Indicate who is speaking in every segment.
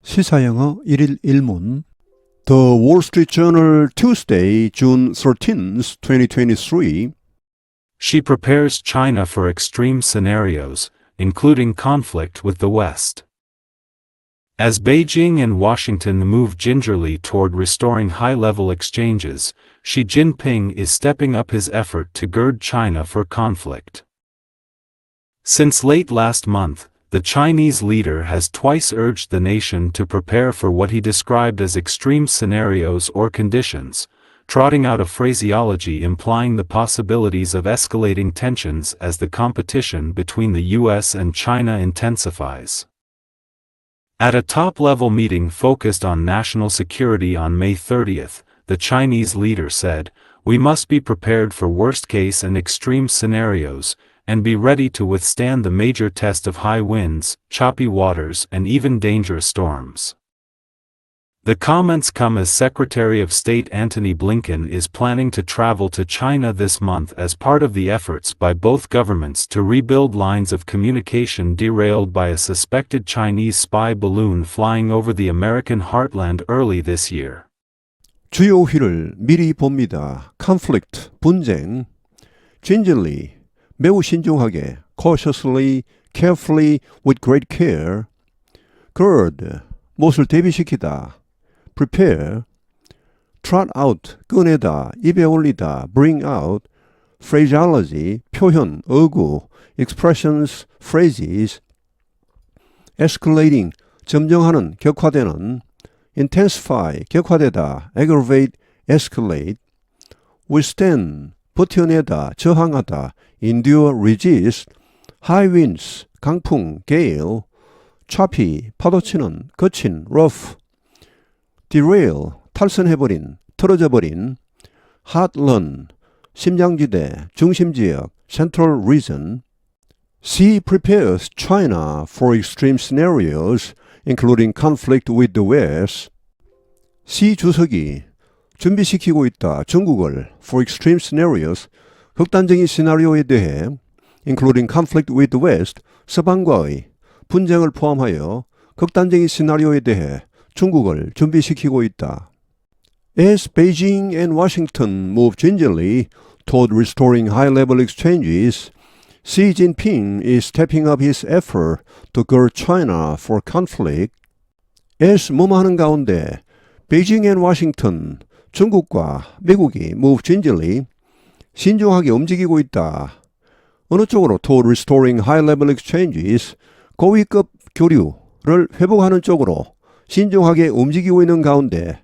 Speaker 1: 시사영어 1일 1문 The Wall Street Journal Tuesday, June 13th, 2023
Speaker 2: She prepares China for extreme scenarios, including conflict with the West. As Beijing and Washington move gingerly toward restoring high-level exchanges, Xi Jinping is stepping up his effort to gird China for conflict. Since late last month, the Chinese leader has twice urged the nation to prepare for what he described as extreme scenarios or conditions, trotting out a phraseology implying the possibilities of escalating tensions as the competition between the US and China intensifies. At a top-level meeting focused on national security on May 30th, the Chinese leader said, "We must be prepared for worst-case and extreme scenarios, and be ready to withstand the major test of high winds, choppy waters and even dangerous storms." The comments come as Secretary of State Antony Blinken is planning to travel to China this month as part of the efforts by both governments to rebuild lines of communication derailed by a suspected Chinese spy balloon flying over the American heartland early this year.
Speaker 1: 주요 회를 미리 봅니다. conflict, 분쟁, gingerly, 매우 신중하게, cautiously, carefully, with great care, gird, 못을 대비시키다, prepare, trot out, 꺼내다, 입에 올리다, bring out, phraseology, 표현, 어구, expressions, phrases, escalating, 점정하는, 격화되는, intensify, 격화되다, aggravate, escalate, withstand, 버텨내다, 저항하다, endure, resist, high winds, 강풍, gale, choppy, 파도치는, 거친, rough, derail, 탈선해버린, 틀어져버린, heartland, 심장지대, 중심지역, central region. Xi prepares China for extreme scenarios, including conflict with the West. 시 주석이 준비시키고 있다 중국을 for extreme scenarios, 극단적인 시나리오에 대해 including conflict with the West, 서방과의 분쟁을 포함하여 극단적인 시나리오에 대해 중국을 준비시키고 있다. As Beijing and Washington move gingerly toward restoring high-level exchanges, Xi Jinping is stepping up his effort to gird China for conflict. as 뭐뭐 하는 가운데 Beijing and Washington, 중국과 미국이 move gingerly, 신중하게 움직이고 있다. 어느 쪽으로? toward restoring high-level exchanges, 고위급 교류를 회복하는 쪽으로 신중하게 움직이고 있는 가운데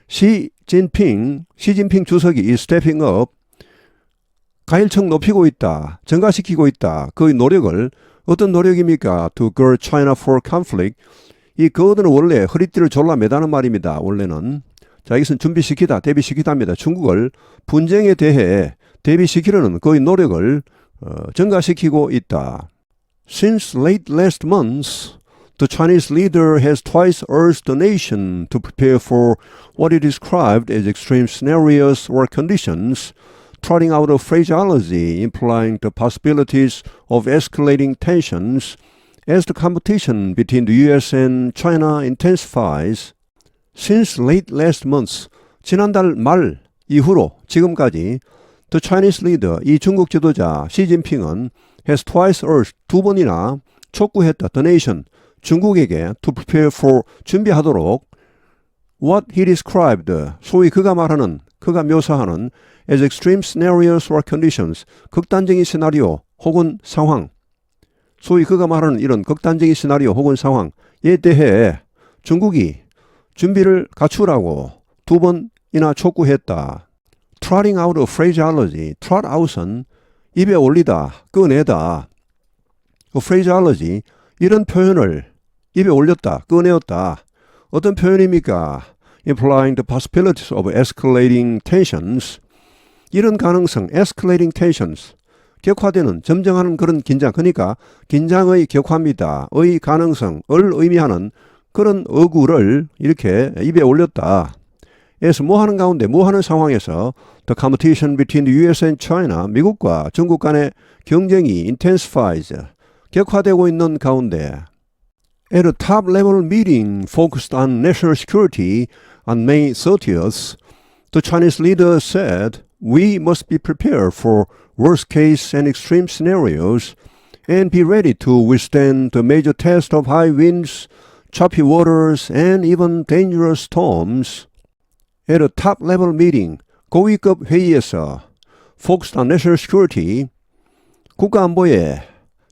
Speaker 1: 시진핑 주석이 is stepping up, 가일청 높이고 있다, 증가시키고 있다. 그 노력을, 어떤 노력입니까? to gird China for conflict. 이 gird는 원래 허리띠를 졸라 매다는 말입니다. 원래는. 자, 이것은 준비시키다, 대비시키다입니다. 중국을 분쟁에 대해 대비시키려는 그의 노력을 증가시키고 있다. Since late last month, the Chinese leader has twice urged the nation to prepare for what he described as extreme scenarios or conditions, trotting out a phraseology implying the possibilities of escalating tensions as the competition between the US and China intensifies. Since late last month, 지난달 말 이후로 지금까지 the Chinese leader, 이 중국 지도자 시진핑은 has twice urged, 두 번이나 촉구했다, the nation, 중국에게 to prepare for, 준비하도록 what he described, 소위 그가 묘사하는 as extreme scenarios or conditions, 극단적인 시나리오 혹은 상황, 소위 그가 말하는 이런 극단적인 시나리오 혹은 상황에 대해 중국이 준비를 갖추라고 두 번이나 촉구했다. Trotting out a phraseology, trot out은 입에 올리다, 꺼내다. A phraseology, 이런 표현을 입에 올렸다, 꺼내었다. 어떤 표현입니까? Implying the possibilities of escalating tensions. 이런 가능성, escalating tensions. 격화되는, 점정하는 그런 긴장. 그러니까 긴장의 격화입니다. 의 가능성을 의미하는 그런 어구를 이렇게 입에 올렸다. as 뭐 하는 가운데, 뭐 하는 상황에서 the competition between the US and China, 미국과 중국 간의 경쟁이 intensifies, 격화되고 있는 가운데 At a top-level meeting focused on national security on May 30th, the Chinese leader said, "We must be prepared for worst-case and extreme scenarios and be ready to withstand the major test of high winds, choppy waters, and even dangerous storms." At a top-level meeting, 고위급 회의에서 focused on national security, 국가안보에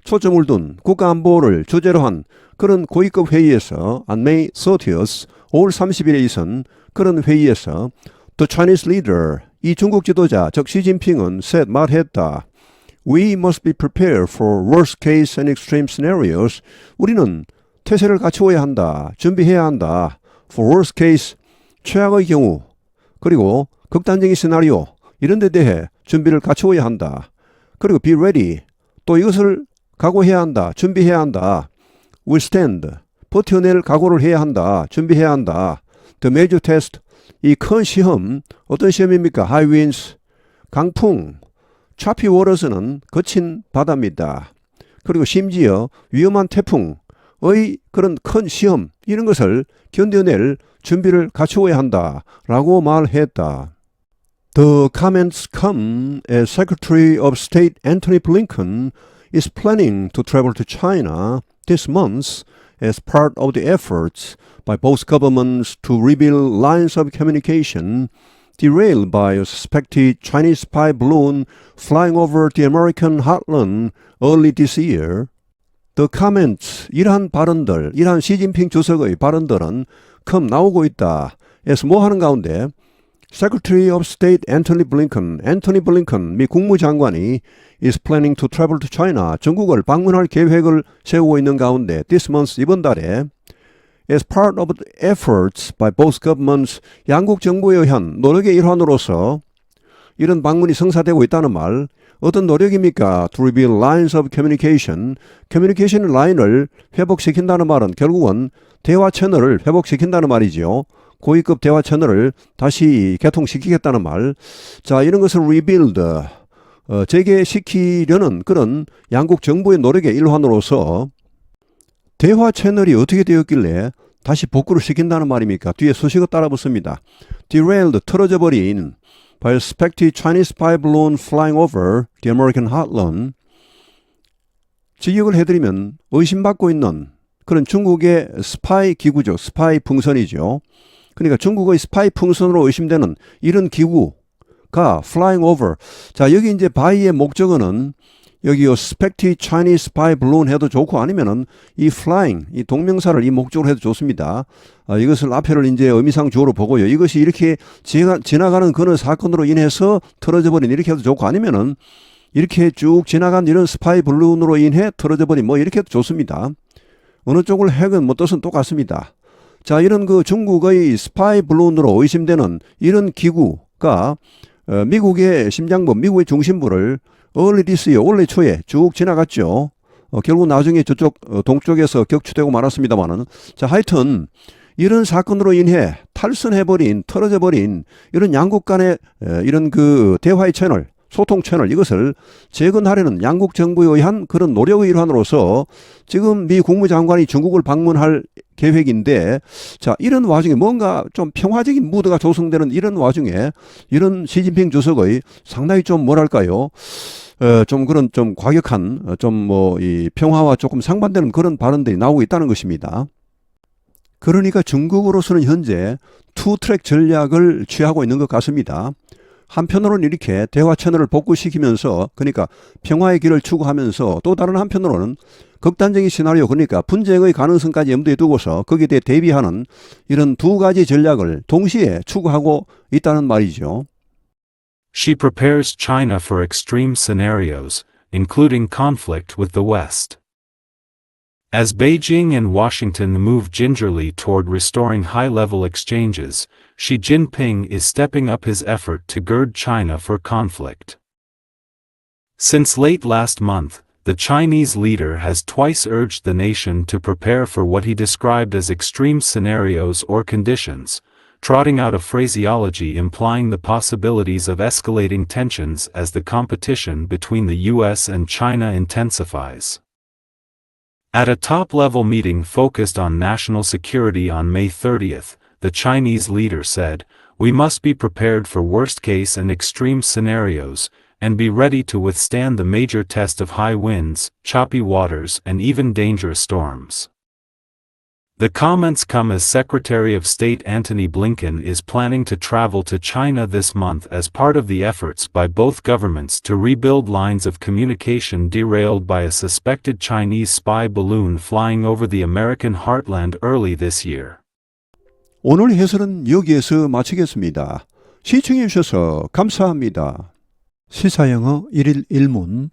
Speaker 1: 초점을 둔 국가안보를 주제로 한 그런 고위급 회의에서 on May 30th, 5월 30일에 있은 그런 회의에서 the Chinese leader, 이 중국 지도자 즉 시진핑은 said 말했다. We must be prepared for worst case and extreme scenarios. 우리는 태세를 갖추어야 한다. 준비해야 한다. For worst case, 최악의 경우, 그리고 극단적인 시나리오 이런 데 대해 준비를 갖추어야 한다. 그리고 be ready, 또 이것을 각오해야 한다. 준비해야 한다. withstand, 버텨낼 각오를 해야 한다. 준비해야 한다. The major test, 이 큰 시험, 어떤 시험입니까? High winds, 강풍, choppy waters는 거친 바다입니다. 그리고 심지어 위험한 태풍의 그런 큰 시험, 이런 것을 견뎌낼 준비를 갖추어야 한다. 라고 말했다. The comments come as Secretary of State Antony Blinken is planning to travel to China this month as part of the efforts by both governments to rebuild lines of communication derailed by a suspected Chinese spy balloon flying over the American heartland early this year. The comments, 이러한 발언들, 이러한 시진핑 주석의 발언들은 나오고 있다. 에서 뭐 하는 가운데 Secretary of State Antony Blinken, 미 국무장관이 is planning to travel to China, 중국을 방문할 계획을 세우고 있는 가운데 this month, 이번 달에 as part of the efforts by both governments, 양국 정부에 의한 노력의 일환으로서 이런 방문이 성사되고 있다는 말, 어떤 노력입니까? To rebuild lines of communication, 커뮤니케이션 라인을 회복시킨다는 말은 결국은 대화 채널을 회복시킨다는 말이죠. 고위급 대화 채널을 다시 개통시키겠다는 말. 자, 이런 것을 rebuild, 재개시키려는 그런 양국 정부의 노력의 일환으로서 대화 채널이 어떻게 되었길래 다시 복구를 시킨다는 말입니까? 뒤에 수식어 따라 붙습니다. Derailed, 틀어져 버린 by a suspected Chinese spy balloon flying over the American heartland. 직역을 해드리면 의심받고 있는 그런 중국의 스파이 기구죠. 스파이 풍선이죠. 그러니까 중국의 스파이 풍선으로 의심되는 이런 기구가 flying over. 자, 여기 이제 by의 목적어는 여기 suspected Chinese spy balloon 해도 좋고 아니면은 이 flying, 이 동명사를 이 목적으로 해도 좋습니다. 이것을 앞에를 이제 의미상 주어로 보고요. 이것이 이렇게 지나가는 그런 사건으로 인해서 틀어져 버린 이렇게 해도 좋고 아니면은 이렇게 쭉 지나간 이런 스파이 발론으로 인해 틀어져 버린 뭐 이렇게 해도 좋습니다. 어느 쪽을 핵은 뭐 뜻은 똑같습니다. 자, 이런 그 중국의 스파이 발론으로 의심되는 이런 기구가 미국의 심장부, 미국의 중심부를 early this year, 올해 초에 쭉 지나갔죠. 결국 나중에 저쪽 동쪽에서 격추되고 말았습니다만은, 자, 하여튼 이런 사건으로 인해 탈선해버린, 틀어져버린 이런 양국 간의 이런 그 대화의 채널, 소통 채널, 이것을 재건하려는 양국 정부에 의한 그런 노력의 일환으로서 지금 미 국무장관이 중국을 방문할 계획인데, 자, 이런 와중에 뭔가 좀 평화적인 무드가 조성되는 이런 와중에 이런 시진핑 주석의 상당히 좀 뭐랄까요, 좀 그런 좀 과격한 좀 뭐 이 평화와 조금 상반되는 그런 발언들이 나오고 있다는 것입니다. 그러니까 중국으로서는 현재 투 트랙 전략을 취하고 있는 것 같습니다. 한편으로는 이렇게 대화 채널을 복구시키면서, 그러니까 평화의 길을 추구하면서, 또 다른 한편으로는 극단적인 시나리오, 그러니까 분쟁의 가능성까지 염두에 두고서 거기에 대해 대비하는 이런 두 가지 전략을 동시에 추구하고 있다는 말이죠.
Speaker 2: She prepares China for extreme scenarios, including conflict with the West. As Beijing and Washington move gingerly toward restoring high-level exchanges, Xi Jinping is stepping up his effort to gird China for conflict. Since late last month, the Chinese leader has twice urged the nation to prepare for what he described as extreme scenarios or conditions, trotting out a phraseology implying the possibilities of escalating tensions as the competition between the US and China intensifies. At a top-level meeting focused on national security on May 30th, the Chinese leader said, "We must be prepared for worst-case and extreme scenarios, and be ready to withstand the major test of high winds, choppy waters and even dangerous storms." The comments come as Secretary of State Antony Blinken is planning to travel to China this month as part of the efforts by both governments to rebuild lines of communication derailed by a suspected Chinese spy balloon flying over the American heartland early this year.
Speaker 1: 오늘 해설은 여기에서 마치겠습니다. 시청해 주셔서 감사합니다. 시사영어 1일 1문